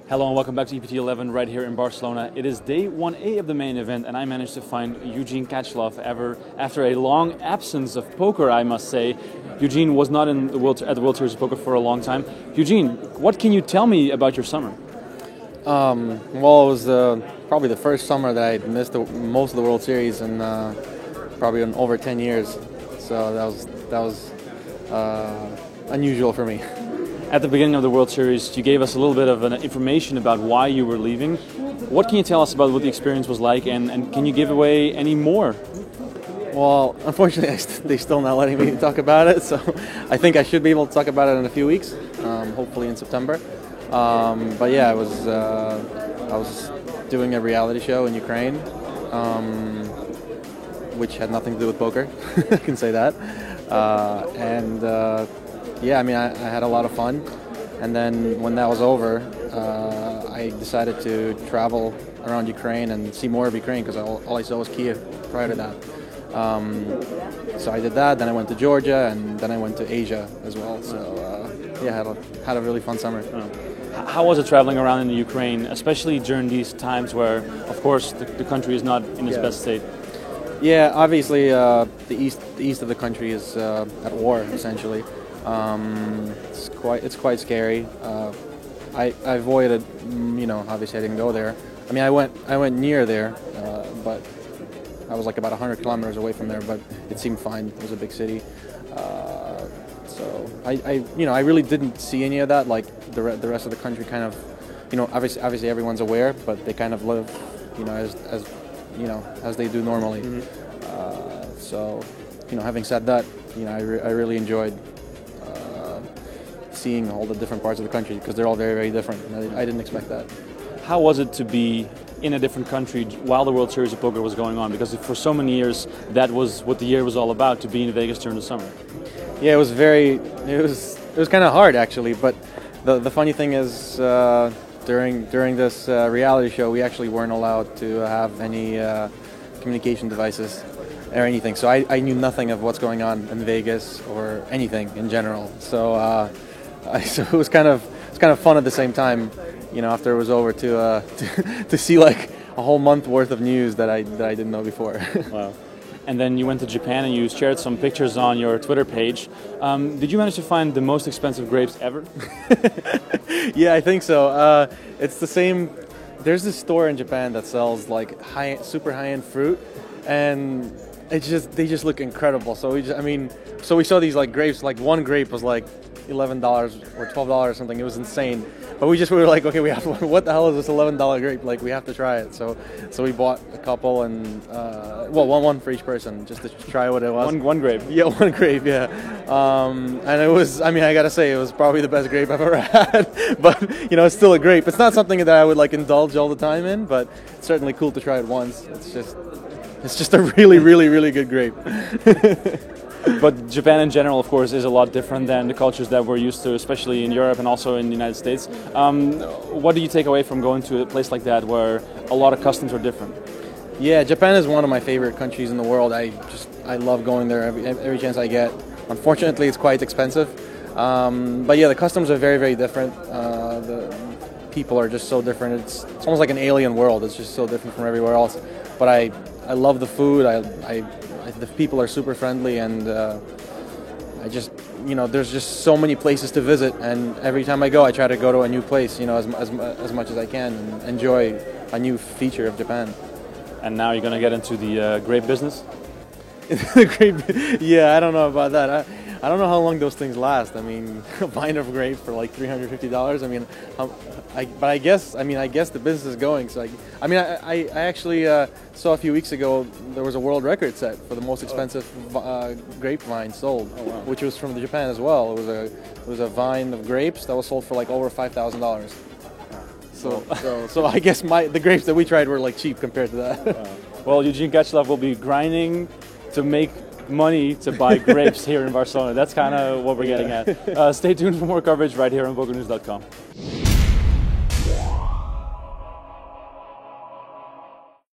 Hello and welcome back to EPT 11 right here in Barcelona. It is day 1A of the main event and I managed to find Eugene Katchlov after a long absence of poker, I must say. Eugene was not at the World Series of Poker for a long time. Eugene, what can you tell me about your summer? Well, it was probably the first summer that I missed most of the World Series in probably in over 10 years. So that was unusual for me. At the beginning of the World Series, you gave us a little bit of information about why you were leaving. What can you tell us about what the experience was like, and can you give away any more? Well, unfortunately, they're still not letting me talk about it, so I think I should be able to talk about it in a few weeks, hopefully in September. But yeah, I was doing a reality show in Ukraine, which had nothing to do with poker. I can say that. Yeah, I mean, I had a lot of fun, and then when that was over, I decided to travel around Ukraine and see more of Ukraine because all I saw was Kiev prior to that. So I did that, then I went to Georgia, and then I went to Asia as well. So yeah, had a really fun summer. How was it traveling around in the Ukraine, especially during these times where, of course, the country is not in its best state? Yeah, obviously the east of the country is at war essentially. It's quite scary. I avoided, obviously I didn't go there. I mean, I went near there, but I was like about 100 kilometers away from there. But it seemed fine. It was a big city, so I really didn't see any of that. Like the rest of the country, kind of, obviously everyone's aware, but they kind of live, as they do normally. Mm-hmm. So, having said that, I really enjoyed seeing all the different parts of the country because they're all very, very different. I didn't expect that. How was it to be in a different country while the World Series of Poker was going on? Because for so many years, that was what the year was all about, to be in Vegas during the summer. Yeah, it was kind of hard actually. But the funny thing is, during this reality show, we actually weren't allowed to have any communication devices or anything. So I knew nothing of what's going on in Vegas or anything in general. So. So it was kind of fun at the same time, after it was over to see like a whole month worth of news that I didn't know before. Wow. And then you went to Japan and you shared some pictures on your Twitter page. Did you manage to find the most expensive grapes ever? Yeah, I think so. It's the same. There's this store in Japan that sells like super high-end fruit, and they just look incredible. So we saw these like grapes. Like one grape was like $11 or $12 or something. It was insane. But we were like, okay, what the hell is this $11 grape? Like, we have to try it. So we bought a couple and one for each person just to try what it was. One grape. Yeah, one grape. Yeah. And it was. I mean, I gotta say, it was probably the best grape I've ever had. But it's still a grape. It's not something that I would like indulge all the time in. But it's certainly cool to try it once. It's just a really, really, really good grape. But Japan in general, of course, is a lot different than the cultures that we're used to, especially in Europe and also in the United States. What do you take away from going to a place like that where a lot of customs are different? Yeah, Japan is one of my favorite countries in the world. I love going there every chance I get. Unfortunately, it's quite expensive. But yeah, the customs are very, very different. The people are just so different. It's almost like an alien world. It's just so different from everywhere else. But I love the food. The people are super friendly, and there's just so many places to visit. And every time I go, I try to go to a new place, as much as I can, and enjoy a new feature of Japan. And now you're going to get into the grape business? Yeah, I don't know about that. I don't know how long those things last. I mean, a pint of grape for like $350. I mean, I guess the business is going. So I actually saw a few weeks ago there was a world record set for the most expensive grapevine sold, which was from Japan as well. It was a vine of grapes that was sold for like over $5,000. So I guess the grapes that we tried were like cheap compared to that. Well, Eugene Katchlov will be grinding to make money to buy grapes here in Barcelona. That's kind of what we're getting at. Stay tuned for more coverage right here on PokerNews.com.